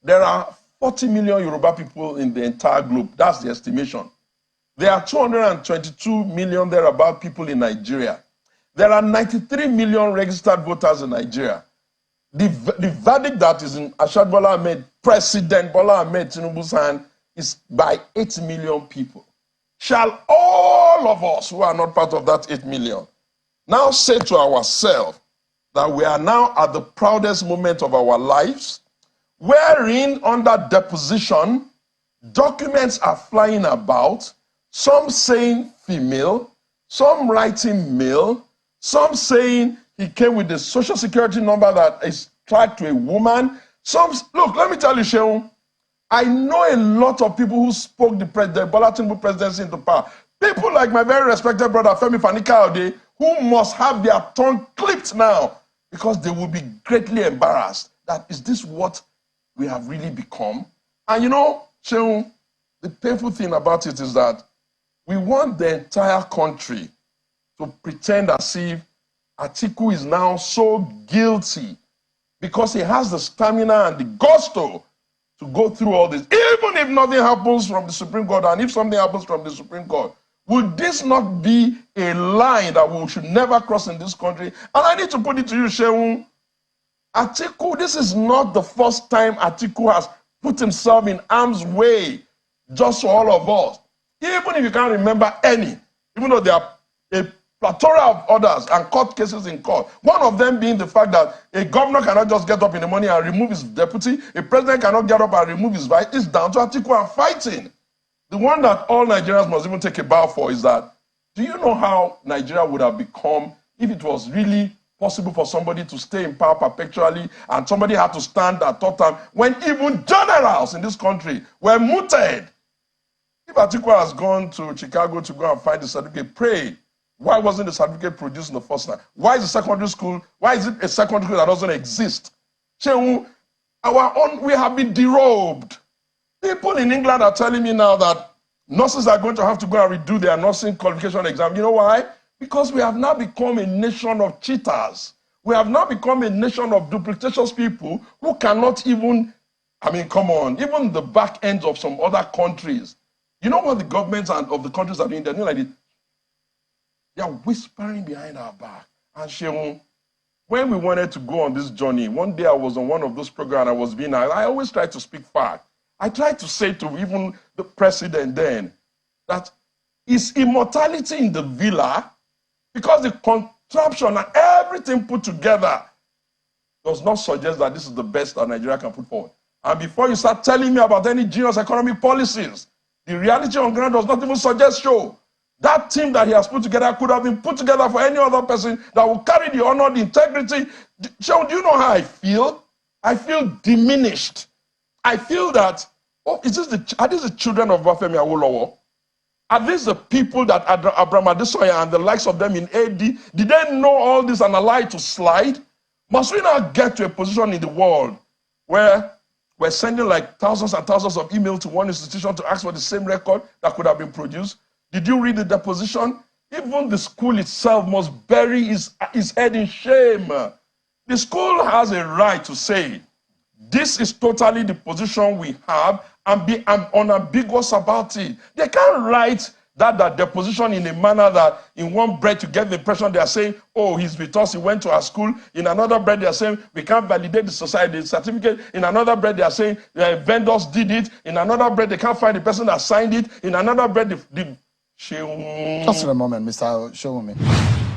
There are 40 million Yoruba people in the entire globe. That's the estimation. There are 222 million thereabout people in Nigeria. There are 93 million registered voters in Nigeria. The verdict that is in Ashad Bola Ahmed, President Bola Ahmed Tinubu's hand, is by 8 million people. Shall all of us who are not part of that 8 million now say to ourselves that we are now at the proudest moment of our lives, wherein under deposition, documents are flying about, some saying female, some writing male, some saying he came with the social security number that is tied to a woman. Some, look, let me tell you, Shehu, I know a lot of people who spoke the Bola Tinubu presidency into power. People like my very respected brother Femi Fani-Kayode, who must have their tongue clipped now because they will be greatly embarrassed. That is this what we have really become? And you know, Shehu, the painful thing about it is that we want the entire country to pretend as if Atiku is now so guilty because he has the stamina and the gusto to go through all this. Even if nothing happens from the Supreme Court, and if something happens from the Supreme Court, would this not be a line that we should never cross in this country? And I need to put it to you, Shehu, Atiku, this is not the first time Atiku has put himself in harm's way just for all of us. Even if you can't remember any, even though there are a plethora of others and court cases in court. One of them being the fact that a governor cannot just get up in the morning and remove his deputy. A president cannot get up and remove his vice. It's down to Atiku and fighting. The one that all Nigerians must even take a bow for is that, do you know how Nigeria would have become if it was really possible for somebody to stay in power perpetually and somebody had to stand at third time when even generals in this country were mooted? If Atiku has gone to Chicago to go and find the certificate, pray. Why wasn't the certificate produced in the first time? Why is the secondary school, why is it a secondary school that doesn't exist? We have been derobed. People in England are telling me now that nurses are going to have to go and redo their nursing qualification exam. You know why? Because we have now become a nation of cheaters. We have now become a nation of duplicitous people who cannot even, I mean, come on, even the back ends of some other countries. You know what the governments of the countries are doing? They're doing like this. They are whispering behind our back. And Shehu, when we wanted to go on this journey, one day I was on one of those programs, I always try to speak fact. I tried to say to even the president then that is immortality in the villa, because the contraption and everything put together does not suggest that this is the best that Nigeria can put forward. And before you start telling me about any genius economic policies, the reality on ground does not even suggest so. That team that he has put together could have been put together for any other person that will carry the honor, the integrity. So do you know how I feel? I feel diminished. I feel that, are these the children of Bafemi Awolowo? Are these the people that Abraham Adesoya and the likes of them in AD, did they know all this and allow it to slide? Must we now get to a position in the world where we're sending like thousands and thousands of emails to one institution to ask for the same record that could have been produced? Did you read the deposition? Even the school itself must bury his head in shame. The school has a right to say, this is totally the position we have, and be unambiguous about it. They can't write that deposition in a manner that in one breath you get the impression they are saying, oh, he's with us, he went to our school. In another breath they are saying, we can't validate the society certificate. In another breath they are saying, vendors did it. In another breath they can't find the person that signed it. In another breath, Just for a moment, Mr. Showumi.